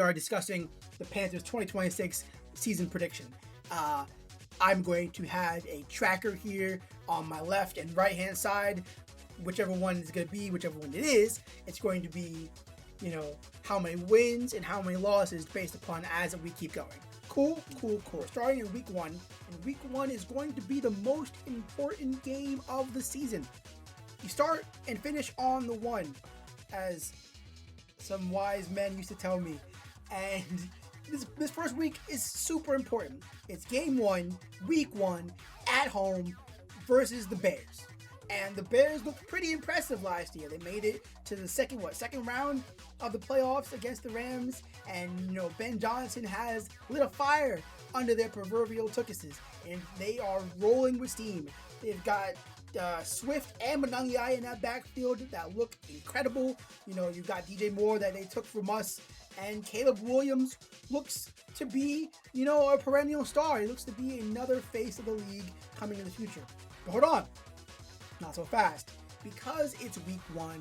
are discussing the Panthers 2026 season prediction. I'm going to have a tracker here on my left and right hand side. Whichever one is going to be, whichever one it is, it's going to be, how many wins and how many losses based upon as we keep going. Cool. Starting in week one, and week one is going to be the most important game of the season. You start and finish on the one, as some wise men used to tell me. And this first week is super important. It's game one, week one, at home versus the Bears. And the Bears looked pretty impressive last year. They made it to the second round of the playoffs against the Rams. And, Ben Johnson has lit a fire under their proverbial tuchuses. And they are rolling with steam. They've got Swift and Manungiai in that backfield that look incredible. You've got DJ Moore that they took from us. And Caleb Williams looks to be, a perennial star. He looks to be another face of the league coming in the future. But hold on. Not so fast. Because it's week one,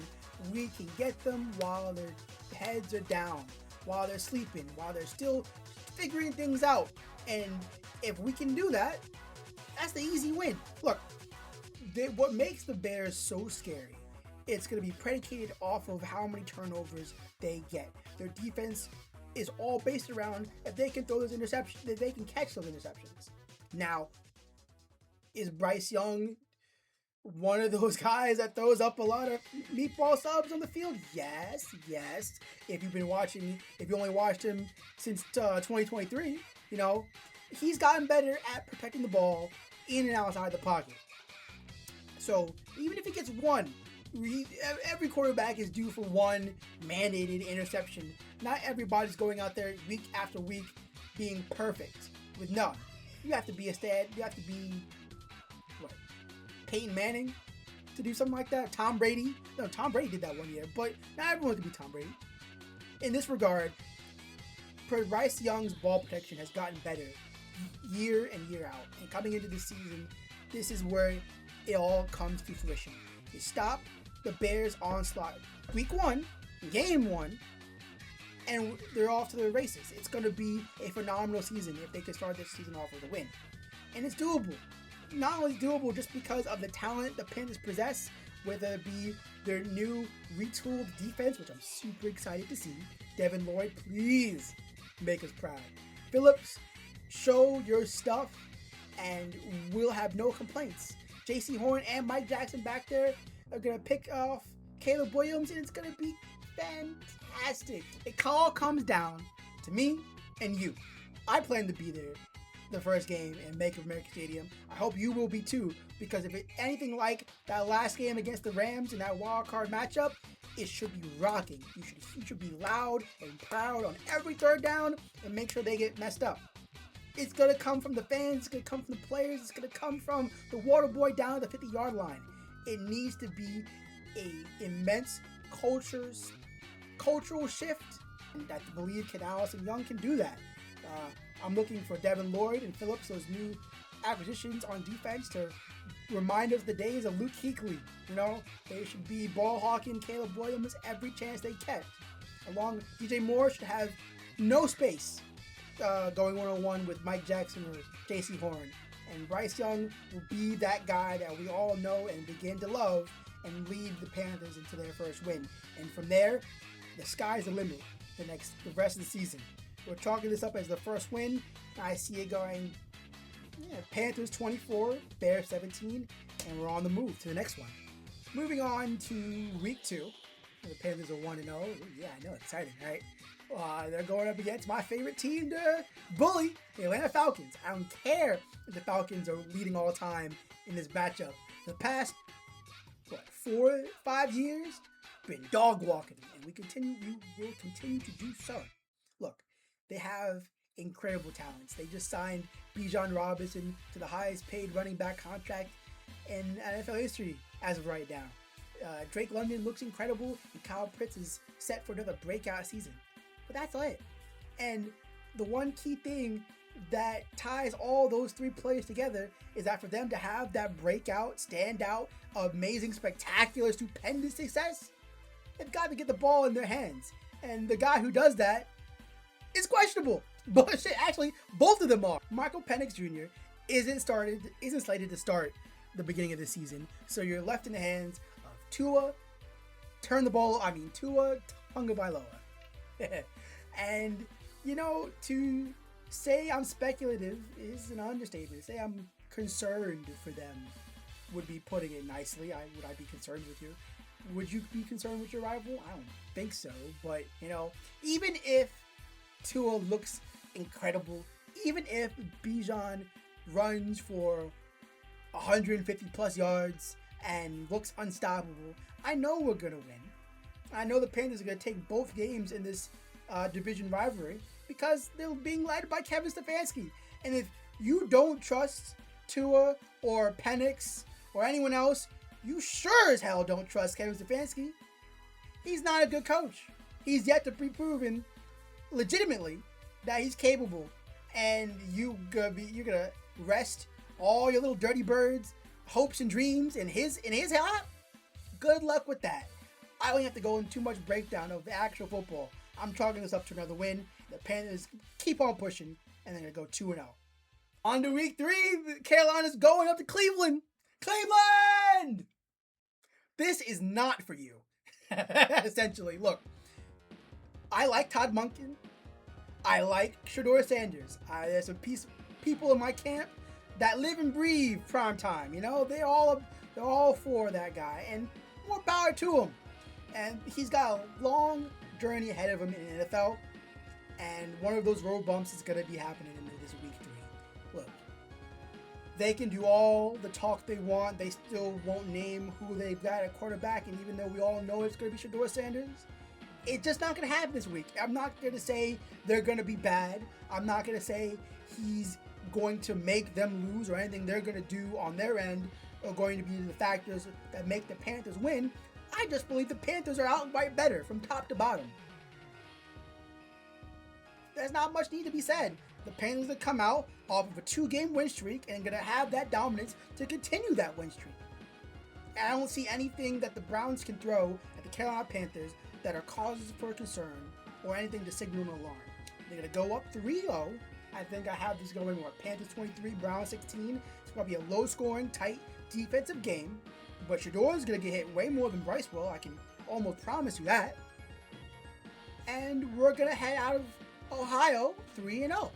we can get them while their heads are down, while they're sleeping, while they're still figuring things out. And if we can do that, that's the easy win. Look, what makes the Bears so scary, it's going to be predicated off of how many turnovers they get. Their defense is all based around if they can throw those interceptions, if they can catch those interceptions. Now, is Bryce Young one of those guys that throws up a lot of meatball subs on the field? Yes. If you only watched him since 2023, he's gotten better at protecting the ball in and outside the pocket. So even if he gets one, every quarterback is due for one mandated interception. Not everybody's going out there week after week being perfect with none. You have to be Peyton Manning to do something like that. Tom Brady. No, Tom Brady did that one year, but not everyone can be Tom Brady. In this regard, Bryce Young's ball protection has gotten better year in, year out. And coming into the season, this is where it all comes to fruition. You stop the Bears' onslaught week one, game one, and they're off to the races. It's going to be a phenomenal season if they can start this season off with a win. And it's doable. Not only doable just because of the talent the Panthers possess, whether it be their new retooled defense, which I'm super excited to see. Devin Lloyd, please make us proud. Phillips, show your stuff and we'll have no complaints. J.C. Horn and Mike Jackson back there are going to pick off Caleb Williams, and it's going to be fantastic. It all comes down to me and you. I plan to be there the first game in Bank of America Stadium. I hope you will be too, because if it's anything like that last game against the Rams in that wild card matchup, it should be rocking. You should be loud and proud on every third down and make sure they get messed up. It's going to come from the fans, it's going to come from the players, it's going to come from the water boy down at the 50-yard line. It needs to be an immense cultural shift, and I believe Canales and Young can do that. I'm looking for Devin Lloyd and Phillips, those new acquisitions on defense, to remind us the days of Luke Kuechly. They should be ball hawking Caleb Williams every chance they catch. Along DJ Moore should have no space going one-on-one with Mike Jackson or J.C. Horn. And Bryce Young will be that guy that we all know and begin to love and lead the Panthers into their first win. And from there, the sky's the limit the rest of the season. We're chalking this up as the first win. I see it going Panthers 24, Bears 17, and we're on the move to the next one. Moving on to week 2. The Panthers are 1-0. Yeah, I know, exciting, right? They're going up against my favorite team to bully, the Atlanta Falcons. I don't care if the Falcons are leading all time in this matchup. The past, 4-5 years, been dog walking, and we will continue to do so. Look, they have incredible talents. They just signed Bijan Robinson to the highest paid running back contract in NFL history as of right now. Drake London looks incredible, and Kyle Pitts is set for another breakout season. But that's it. And the one key thing that ties all those three players together is that for them to have that breakout, standout, amazing, spectacular, stupendous success, they've got to get the ball in their hands. And the guy who does that questionable. But actually, both of them are. Michael Penix Jr. isn't slated to start the beginning of the season. So you're left in the hands of Tua Tagovailoa. And, to say I'm speculative is an understatement. Say I'm concerned for them would be putting it nicely. Would I be concerned with you? Would you be concerned with your rival? I don't think so. But, even if Tua looks incredible, even if Bijan runs for 150 plus yards and looks unstoppable, I know we're going to win. I know the Panthers are going to take both games in this division rivalry because they're being led by Kevin Stefanski. And if you don't trust Tua or Penix or anyone else, you sure as hell don't trust Kevin Stefanski. He's not a good coach. He's yet to be proven legitimately that he's capable. And you're gonna rest all your little dirty birds, hopes and dreams in his lap. Good luck with that. I don't have to go into too much breakdown of the actual football. I'm chalking this up to another win. The Panthers keep on pushing, and they're going to go 2-0. On to week 3, Carolina's going up to Cleveland. Cleveland! This is not for you. Essentially, look. I like Todd Monken. I like Shedeur Sanders. There's some people in my camp that live and breathe primetime. They're all for that guy, and more power to him. And he's got a long journey ahead of him in the NFL, and one of those road bumps is going to be happening in this week 3. Look, they can do all the talk they want. They still won't name who they've got at quarterback, and even though we all know it's going to be Shedeur Sanders, it's just not going to happen this week. I'm not going to say they're going to be bad. I'm not going to say he's going to make them lose or anything they're going to do on their end are going to be the factors that make the Panthers win. I just believe the Panthers are outright better from top to bottom. There's not much need to be said. The Panthers have come out off of a 2-game win streak and going to have that dominance to continue that win streak. And I don't see anything that the Browns can throw at the Carolina Panthers that are causes for concern or anything to signal an alarm. They're going to go up 3-0. I think I have this going Panthers 23, Browns 16. It's going to be a low-scoring, tight defensive game. But Shedeur is going to get hit way more than Bryce will. I can almost promise you that. And we're going to head out of Ohio 3-0.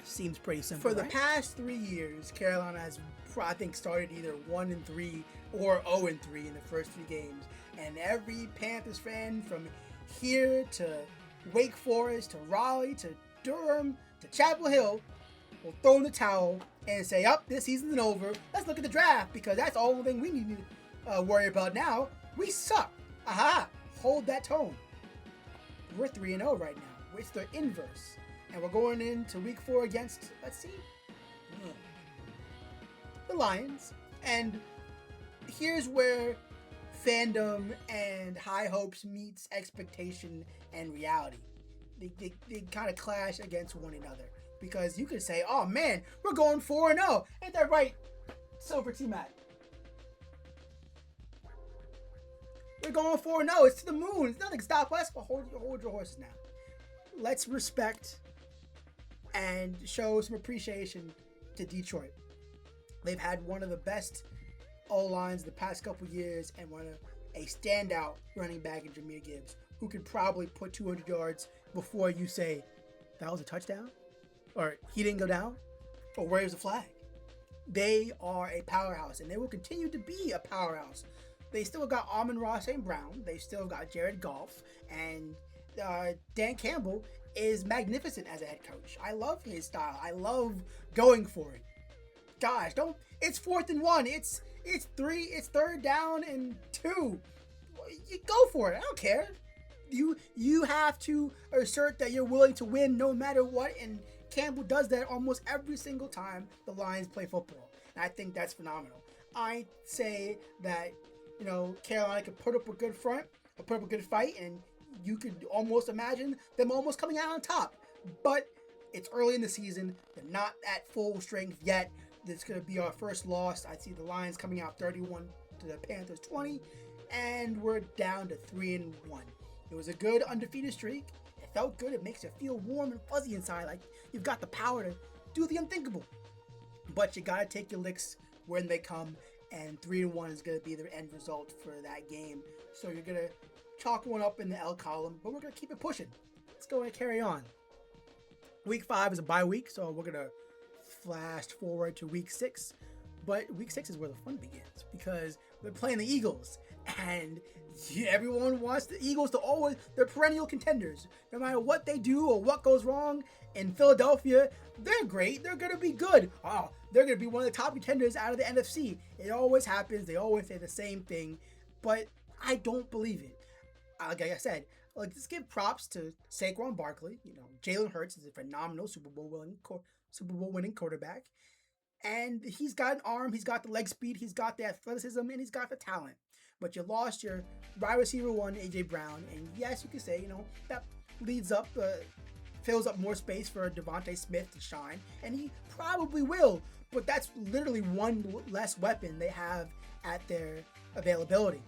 Seems pretty simple. For the past 3 years, Carolina has, I think, started either 1-3 or 0-3 in the first 3 games. And every Panthers fan from here to Wake Forest to Raleigh to Durham to Chapel Hill will throw in the towel and say, this season's over. Let's look at the draft because that's the only thing we need to worry about now. We suck. Aha! Hold that tone. We're 3-0 right now. It's the inverse. And we're going into week 4 against, the Lions. And here's where fandom and high hopes meets expectation and reality. They kind of clash against one another. Because you could say, oh man, we're going 4-0. Ain't that right, Silver T-Mac? We're going 4-0. It's to the moon. It's nothing to stop us, but hold your horses now. Let's respect and show some appreciation to Detroit. They've had one of the best O-lines the past couple years and a standout running back in Jahmyr Gibbs, who could probably put 200 yards before you say, that was a touchdown? Or he didn't go down? Or where's the flag? They are a powerhouse, and they will continue to be a powerhouse. They still got Amon-Ra St. Brown. They still got Jared Goff. And Dan Campbell is magnificent as a head coach. I love his style. I love going for it. Gosh, it's 4th and 1. It's 3rd down and 2. You go for it. I don't care. You have to assert that you're willing to win no matter what, and Campbell does that almost every single time the Lions play football. And I think that's phenomenal. I say that, Carolina could put up a good front, or put up a good fight, and you could almost imagine them almost coming out on top. But it's early in the season. They're not at full strength yet. This is going to be our first loss. I see the Lions coming out 31 to the Panthers 20, and we're down to 3-1. It was a good undefeated streak. It felt good. It makes you feel warm and fuzzy inside, like you've got the power to do the unthinkable. But you gotta take your licks when they come, and 3-1 is gonna be the end result for that game. So you're gonna chalk one up in the L column, but we're gonna keep it pushing. Let's go and carry on. Week 5 is a bye week, so we're gonna flash forward to week 6. But week 6 is where the fun begins, because we're playing the Eagles, and everyone wants the Eagles to always, they're perennial contenders. No matter what they do or what goes wrong in Philadelphia, they're great. They're going to be good. Oh, they're going to be one of the top contenders out of the NFC. It always happens. They always say the same thing, but I don't believe it. Like I said, let's give props to Saquon Barkley. Jalen Hurts is a phenomenal Super Bowl winning quarterback. And he's got an arm, he's got the leg speed, he's got the athleticism, and he's got the talent. But you lost your wide receiver 1, A.J. Brown. And yes, you could say, that fills up more space for Devontae Smith to shine. And he probably will. But that's literally one less weapon they have at their availability.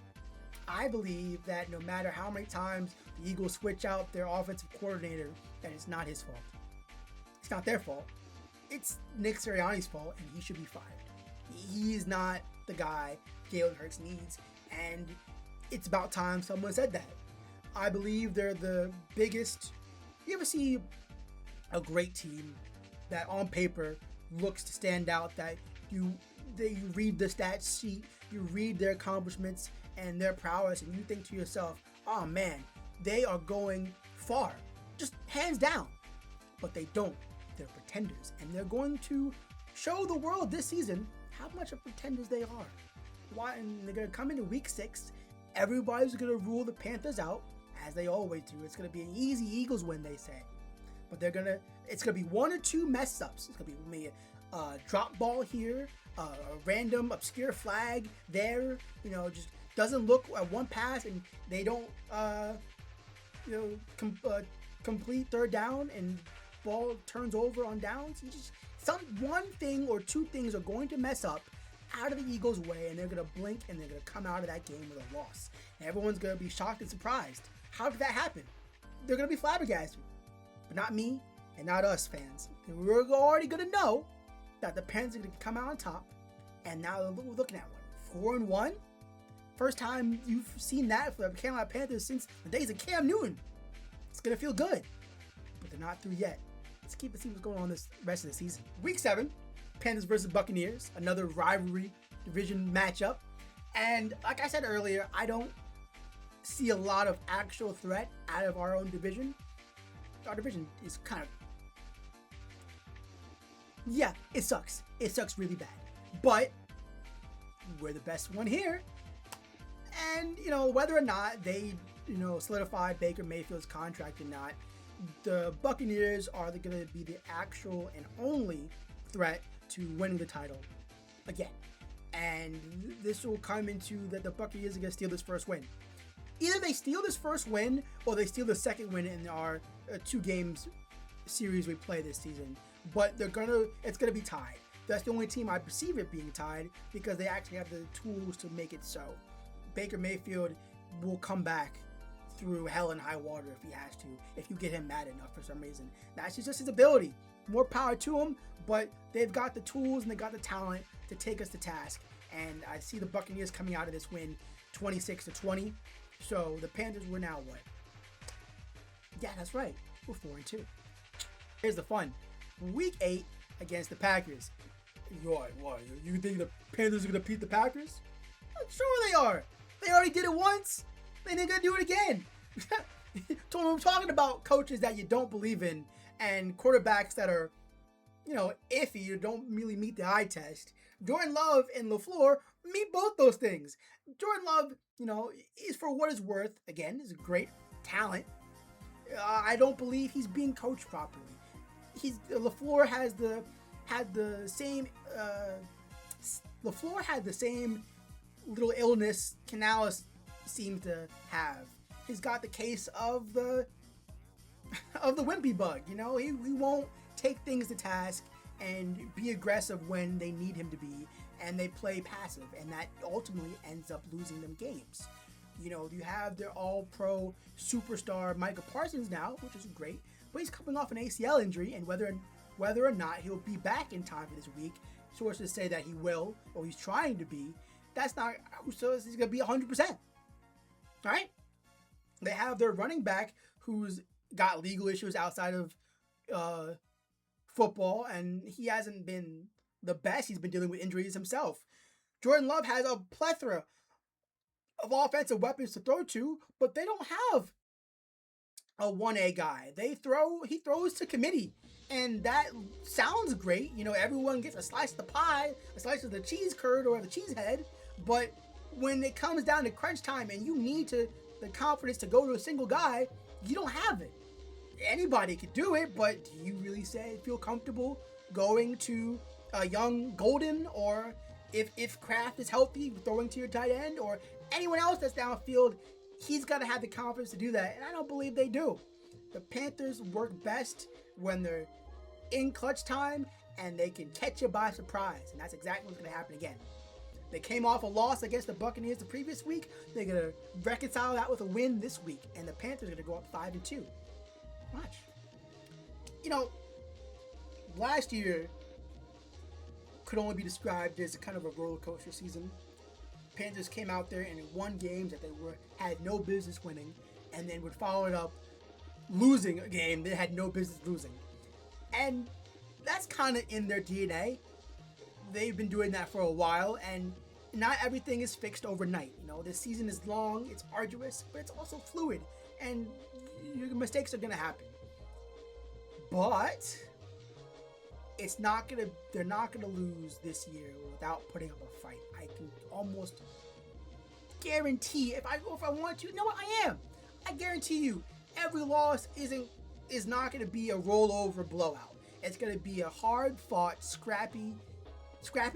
I believe that no matter how many times the Eagles switch out their offensive coordinator, that it's not his fault. It's not their fault. It's Nick Sirianni's fault, and he should be fired. He's not the guy Jalen Hurts needs, and it's about time someone said that. I believe they're the biggest. You ever see a great team that on paper looks to stand out, that you read the stats sheet, you read their accomplishments and their prowess, and you think to yourself, oh man, they are going far, just hands down. But they don't. They're pretenders, and they're going to show the world this season how much of pretenders they are. Why? And they're going to come into week 6. Everybody's going to rule the Panthers out, as they always do. It's going to be an easy Eagles win, they say. But it's going to be 1 or 2 mess ups. It's going to be maybe a drop ball here, a random obscure flag there. Just doesn't look at one pass, and they don't, complete third down, and ball turns over on downs. One thing or 2 things are going to mess up out of the Eagles' way, and they're going to blink, and they're going to come out of that game with a loss. And everyone's going to be shocked and surprised. How did that happen? They're going to be flabbergasted. But not me, and not us fans. And we're already going to know that the Panthers are going to come out on top. And now we're looking at what? 4-1? First time you've seen that for the Carolina Panthers since the days of Cam Newton. It's going to feel good. But they're not through yet. Let's keep it, see what's going on this rest of the season. Week 7, Panthers versus Buccaneers, another rivalry division matchup. And like I said earlier, I don't see a lot of actual threat out of our own division. Our division is kind of, yeah, it sucks. It sucks really bad. But we're the best one here. And, whether or not they, solidify Baker Mayfield's contract or not, the Buccaneers are going to be the actual and only threat to winning the title again. And this will come into that the Buccaneers are going to steal this first win. Either they steal this first win or they steal the second win in our 2 games series we play this season. But it's going to be tied. That's the only team I perceive it being tied, because they actually have the tools to make it so. Baker Mayfield will come back through hell and high water if he has to, if you get him mad enough for some reason. That's just his ability. More power to him, but they've got the tools and they got the talent to take us to task. And I see the Buccaneers coming out of this win 26-20. So the Panthers were now what? Yeah, that's right. We're 4-2. Here's the fun. Week 8 against the Packers. What? You think the Panthers are going to beat the Packers? Sure they are. They already did it once. They're going to do it again. I'm talking about coaches that you don't believe in and quarterbacks that are, iffy or don't really meet the eye test. Jordan Love and LaFleur meet both those things. Jordan Love, is for what it's worth. Again, is a great talent. I don't believe he's being coached properly. LaFleur had the same little illness Canales seems to have. He's got the case of the wimpy bug. He won't take things to task and be aggressive when they need him to be, and they play passive, and that ultimately ends up losing them games. You know, you have their all-pro superstar Micah Parsons now, which is great, but he's coming off an ACL injury, and whether or not he'll be back in time for this week, sources say that he will, or he's trying to be. That's not who says he's going to be 100%. All right? They have their running back who's got legal issues outside of football, and he hasn't been the best. He's been dealing with injuries himself. Jordan Love has a plethora of offensive weapons to throw to, but they don't have a 1A guy. He throws to committee, and that sounds great. You know, everyone gets a slice of the pie, a slice of the cheese curd or the cheese head, but when it comes down to crunch time and you need the confidence to go to a single guy, you don't have it. Anybody could do it, but do you really feel comfortable going to a young Golden, or if Kraft is healthy, throwing to your tight end, or anyone else that's downfield? He's got to have the confidence to do that, and I don't believe they do. The Panthers work best when they're in clutch time and they can catch you by surprise, and that's exactly what's going to happen again. They came off a loss against the Buccaneers the previous week. They're going to reconcile that with a win this week, and the Panthers are going to go up 5-2. Watch. You know, last year could only be described as a kind of a roller coaster season. Panthers came out there and won games that they had no business winning, and then would follow it up losing a game they had no business losing. And that's kind of in their DNA. They've been doing that for a while, and not everything is fixed overnight. You know, this season is long, it's arduous, but it's also fluid, and your mistakes are going to happen. But they're not gonna lose this year without putting up a fight. I can almost guarantee, if I want to, you know what, I guarantee you, every loss is not gonna be a rollover blowout. It's gonna be a hard-fought, scrappy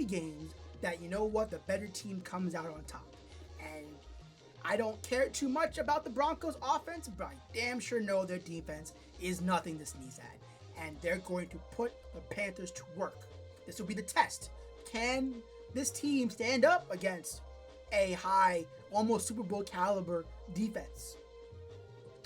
games that, you know what, the better team comes out on top. And I don't care too much about the Broncos' offense, but I damn sure know their defense is nothing to sneeze at. And they're going to put the Panthers to work. This will be the test. Can this team stand up against a high, almost Super Bowl caliber defense?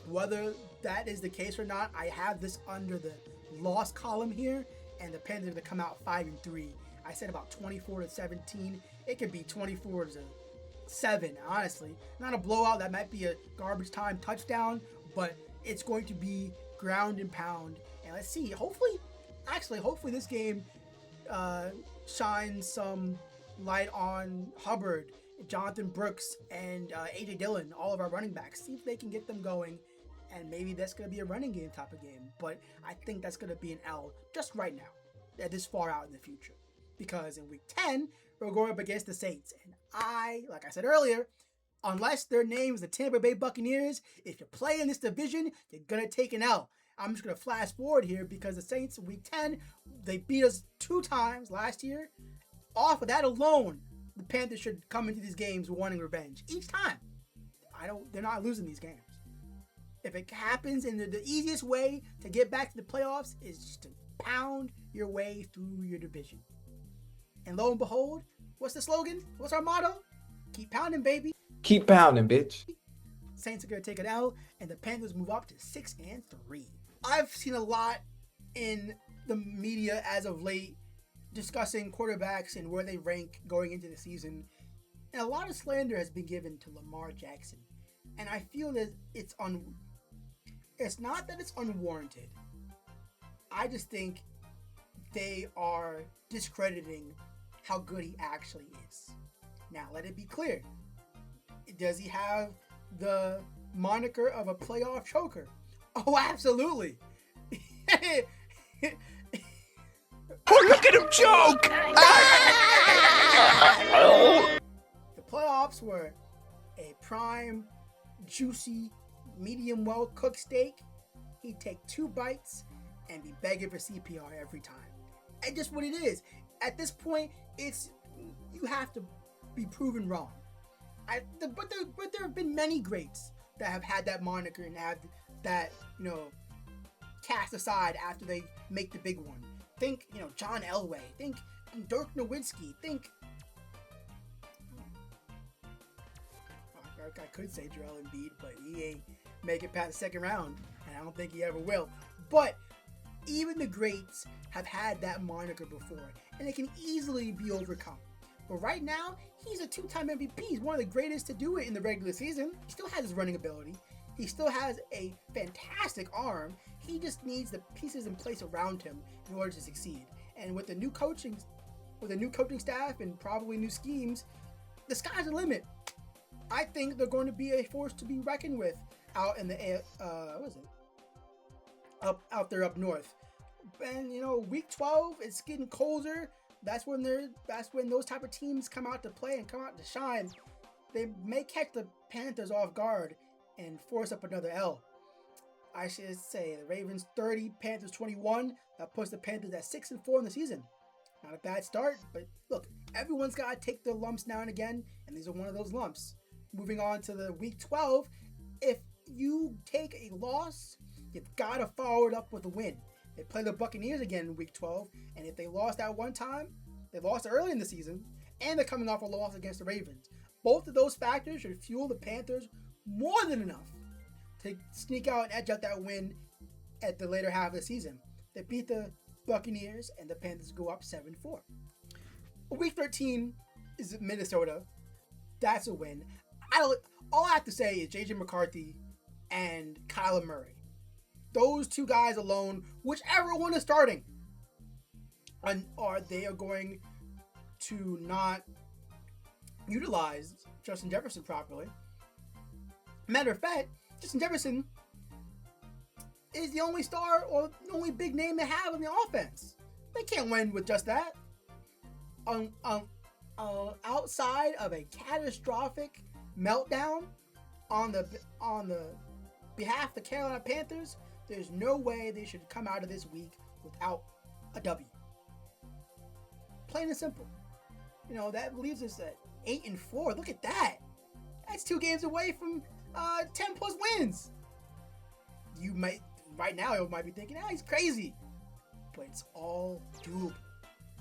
Whether that is the case or not, I have this under the loss column here, and the Panthers are going to come out 5-3. I said about 24-17. It could be 24-7, honestly. Not a blowout. That might be a garbage time touchdown, but it's going to be ground and pound. And let's see, hopefully this game shines some light on Hubbard, Jonathan Brooks, and A.J. Dillon, all of our running backs. See if they can get them going, and maybe that's going to be a running game type of game. But I think that's going to be an L just right now, this far out in the future. Because in Week 10, we're going up against the Saints. And like I said earlier, unless their name is the Tampa Bay Buccaneers, if you play in this division, you're going to take an L. I'm just going to flash forward here because the Saints, Week 10, they beat us 2 times last year. Off of that alone, the Panthers should come into these games wanting revenge. Each time. They're not losing these games. If it happens, and the easiest way to get back to the playoffs is just to pound your way through your division. And lo and behold, what's the slogan? What's our motto? Keep pounding, baby. Keep pounding, bitch. Saints are going to take an L, and the Panthers move up to 6-3. I've seen a lot in the media as of late discussing quarterbacks and where they rank going into the season. And a lot of slander has been given to Lamar Jackson. And I feel that it's not that it's unwarranted. I just think they are discrediting how good he actually is. Now, let it be clear. Does he have the moniker of a playoff choker? Oh, absolutely. Oh, look at him choke! The playoffs were a prime, juicy, medium well-cooked steak. He'd take 2 bites and be begging for CPR every time. And just what it is. At this point, you have to be proven wrong. But there have been many greats that have had that moniker and have that, cast aside after they make the big one. Think, John Elway. Think Dirk Nowitzki. Think... I could say Joel Embiid, but he ain't make it past the second round, and I don't think he ever will. But even the greats have had that moniker before, and it can easily be overcome. But right now, he's a two-time MVP. He's one of the greatest to do it in the regular season. He still has his running ability. He still has a fantastic arm. He just needs the pieces in place around him in order to succeed. And with the new coaching staff and probably new schemes, the sky's the limit. I think they're going to be a force to be reckoned with out in the out there up north. And week 12, it's getting colder. That's when those type of teams come out to play and come out to shine. They may catch the Panthers off guard and force up another L. I should say the Ravens 30, Panthers 21. That puts the Panthers at 6-4 in the season. Not a bad start, but look, everyone's got to take their lumps now and again, and these are one of those lumps. Moving on to the week 12, if you take a loss, you've got to follow it up with a win. They play the Buccaneers again in week 12, and if they lost that one time, they lost early in the season, and they're coming off a loss against the Ravens. Both of those factors should fuel the Panthers more than enough to sneak out and edge out that win at the later half of the season. They beat the Buccaneers, and the Panthers go up 7-4. Week 13 is Minnesota. That's a win. All I have to say is J.J. McCarthy and Kyler Murray. Those two guys alone, whichever one is starting, they are going to not utilize Justin Jefferson properly. Matter of fact, Justin Jefferson is the only star or the only big name they have in the offense. They can't win with just that. Outside of a catastrophic meltdown on the behalf of the Carolina Panthers, there's no way they should come out of this week without a W. Plain and simple. That leaves us at 8-4. Look at that. That's 2 games away from 10 plus wins. Right now you might be thinking, he's crazy. But it's all doable.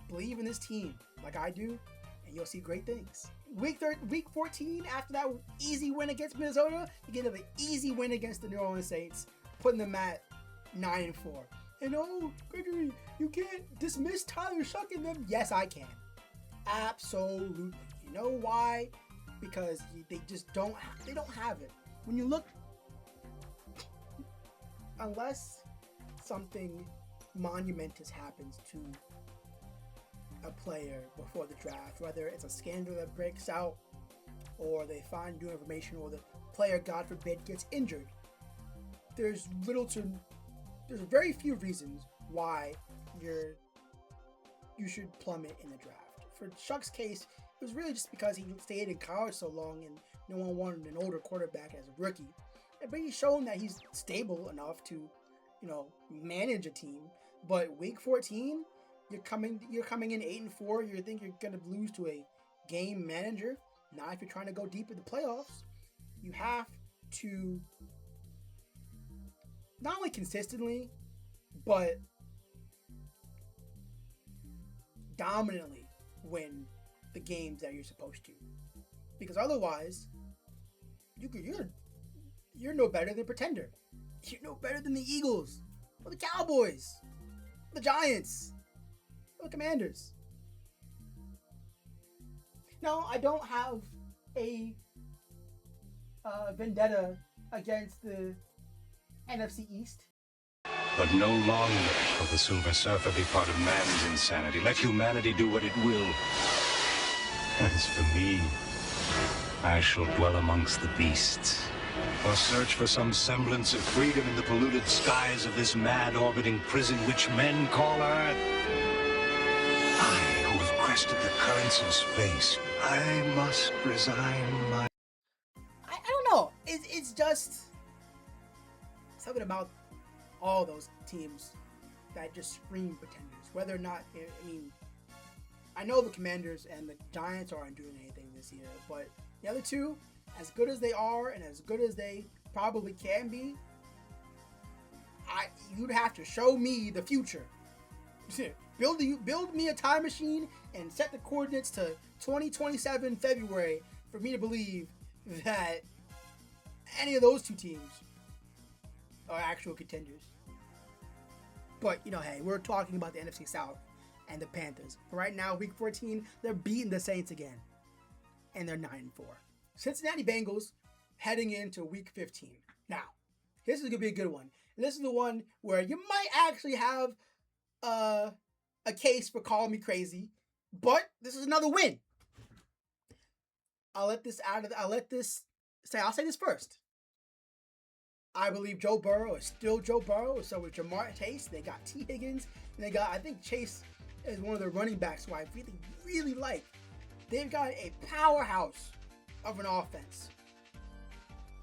Believe in this team like I do, and you'll see great things. Week 14, after that easy win against Minnesota, you get an easy win against the New Orleans Saints, putting them at 9-4. And Gregory, you can't dismiss Tyler shucking them. Yes, I can. Absolutely. You know why? Because they just don't have it. When you look, unless something monumentous happens to a player before the draft, whether it's a scandal that breaks out or they find new information or the player, God forbid, gets injured, there's very few reasons why you should plummet in the draft. For Chuck's case, it was really just because he stayed in college so long and no one wanted an older quarterback as a rookie. But he's shown that he's stable enough to, manage a team. But week 14, you're coming in 8-4. You think you're gonna lose to a game manager. Now, if you're trying to go deep in the playoffs, you have to not only consistently, but dominantly win the games that you're supposed to. Because otherwise, you're no better than a pretender. You're no better than the Eagles, or the Cowboys, or the Giants, or the Commanders. No, I don't have a vendetta against the NFC East. But no longer will the Silver Surfer be part of man's insanity. Let humanity do what it will. As for me, I shall dwell amongst the beasts, or search for some semblance of freedom in the polluted skies of this mad orbiting prison which men call Earth. I, who have crested the currents of space, I must resign my... I don't know. It's just something about all those teams that just scream pretenders. Whether or not, I know the Commanders and the Giants aren't doing anything this year, but the other two, as good as they are and as good as they probably can be, you'd have to show me the future. Build me a time machine and set the coordinates to 2027 February for me to believe that any of those two teams are actual contenders. But, hey, we're talking about the NFC South and the Panthers. Right now, Week 14, they're beating the Saints again. And they're 9-4. Cincinnati Bengals heading into Week 15. Now, this is going to be a good one. This is the one where you might actually have a case for calling me crazy, but this is another win. I'll say this first. I believe Joe Burrow is still Joe Burrow. So with Jamar Chase, they got T. Higgins, and they got, I think Chase is one of their running backs who I really, really like. They've got a powerhouse of an offense.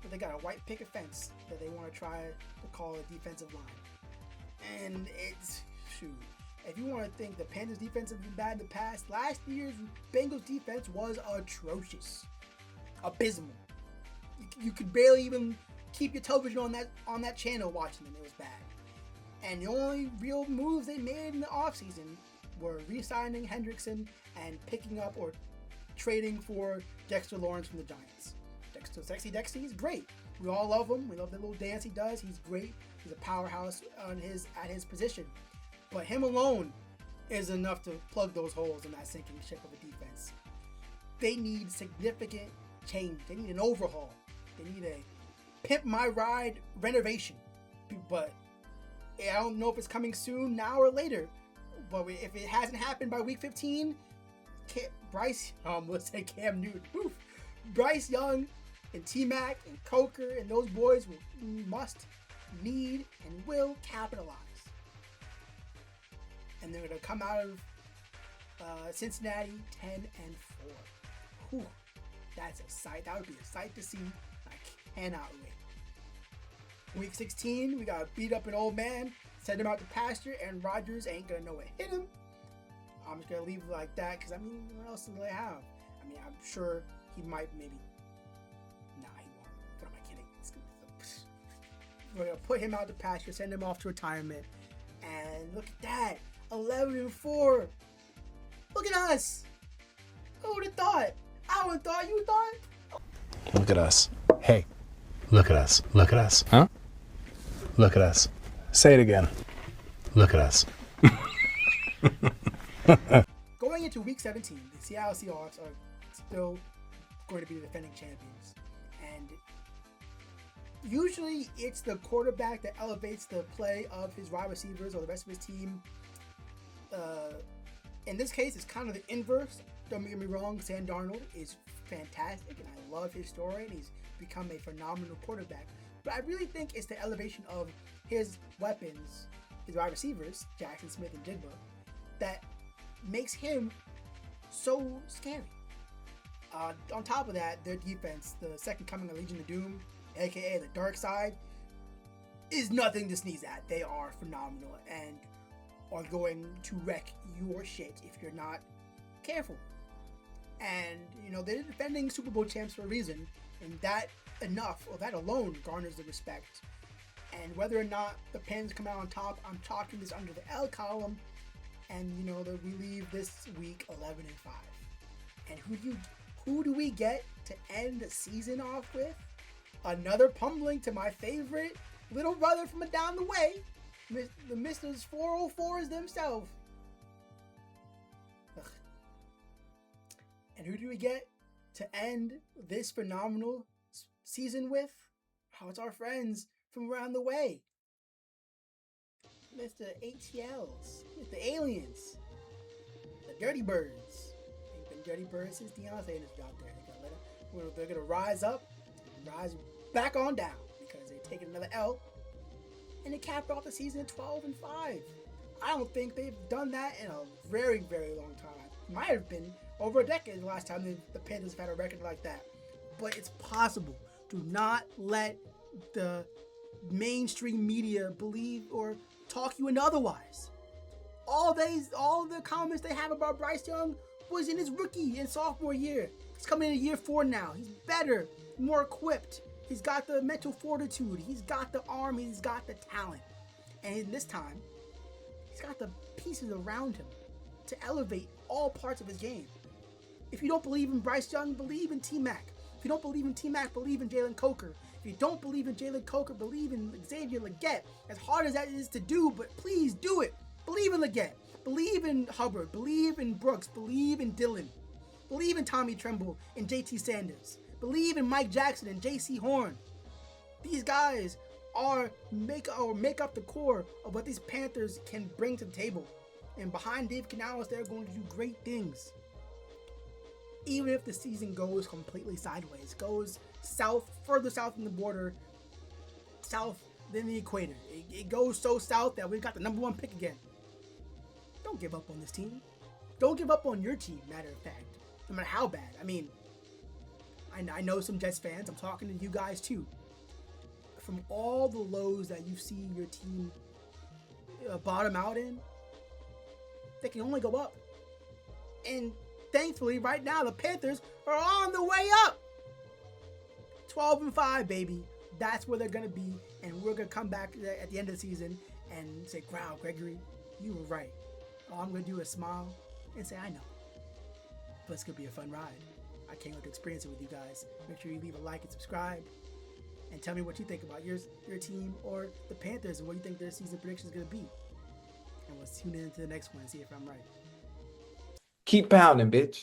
But they got a white picket fence that they want to try to call a defensive line. And it's, if you want to think the Panthers defense has been bad in the past, last year's Bengals defense was atrocious. Abysmal. You could barely even keep your television on that channel watching them. It was bad. And the only real moves they made in the offseason were re-signing Hendrickson and picking up or trading for Dexter Lawrence from the Giants. Sexy Dexter, he's great. We all love him. We love the little dance he does. He's great. He's a powerhouse at his position. But him alone is enough to plug those holes in that sinking ship of a defense. They need significant change. They need an overhaul. They need a pimp my ride renovation. But I don't know if it's coming soon, now or later. But if it hasn't happened by Week 15, let's say Cam Newton. Bryce Young and T-Mac and Coker and those boys must, need, and will capitalize. And they're going to come out of Cincinnati 10-4. Whew, that's a sight. That would be a sight to see. I cannot wait. Week 16, we got to beat up an old man, send him out to pasture, and Rodgers ain't going to know what hit him. I'm just going to leave it like that because, what else do they have? I'm sure he might maybe. Nah, he won't. What am I kidding? We're going to put him out to pasture, send him off to retirement. And look at that. 11-4. Look at us. Who would have thought? I would have thought. You thought? Look at us. Hey. Look at us. Look at us. Huh? Look at us. Say it again. Look at us. Going into Week 17, the Seattle Seahawks are still going to be the defending champions. And usually it's the quarterback that elevates the play of his wide receivers or the rest of his team. In this case, it's kind of the inverse. Don't get me wrong, Sam Darnold is fantastic, and I love his story, and he's become a phenomenal quarterback. But I really think it's the elevation of his weapons, his wide receivers, Jackson Smith and Jigba, that makes him so scary. On top of that, their defense, the second coming of Legion of Doom, aka the Dark Side, is nothing to sneeze at. They are phenomenal and are going to wreck your shit if you're not careful. And, they're defending Super Bowl champs for a reason, and that alone garners the respect. And whether or not the Pens come out on top, I'm talking this under the L column, and that we leave this week 11-5. And who do we get to end the season off with? Another pummeling to my favorite little brother from down the way, the Mr. 404s themselves. Ugh. And who do we get to end this phenomenal season with? Oh, it's our friends from around the way. Mr. ATLs, the aliens, the Dirty Birds. They've been Dirty Birds since Deion Sanders got there. They're going to rise up, rise back on down because they're taking another L. And they capped off the season at 12-5. I don't think they've done that in a very, very long time. It might have been over a decade the last time the Panthers have had a record like that. But it's possible. Do not let the mainstream media believe or talk you into otherwise. All the comments they have about Bryce Young was in his rookie and sophomore year. He's coming in year 4 now. He's better, more equipped. He's got the mental fortitude. He's got the arm. He's got the talent. And in this time, he's got the pieces around him to elevate all parts of his game. If you don't believe in Bryce Young, believe in T-Mac. If you don't believe in T-Mac, believe in Jalen Coker. If you don't believe in Jalen Coker, believe in Xavier Legette. As hard as that is to do, but please do it. Believe in Legette. Believe in Hubbard. Believe in Brooks. Believe in Dillon. Believe in Tommy Tremble and JT Sanders. Believe in Mike Jackson and JC Horn. These guys make up the core of what these Panthers can bring to the table. And behind Dave Canales, they're going to do great things. Even if the season goes completely sideways, goes south, further south than the border, south than the equator. It goes so south that we've got the #1 pick again. Don't give up on this team. Don't give up on your team, matter of fact. No matter how bad. I mean, I know some Jets fans. I'm talking to you guys too. From all the lows that you see your team bottom out in, they can only go up. And thankfully, right now, the Panthers are on the way up. 12-5, baby. That's where they're going to be. And we're going to come back at the end of the season and say, wow, Gregory, you were right. All I'm going to do is smile and say, I know. But it's going to be a fun ride. I can't wait to experience it with you guys. Make sure you leave a like and subscribe. And tell me what you think about your team or the Panthers and what you think their season prediction is going to be. And we'll tune in to the next one and see if I'm right. Keep pounding, bitch.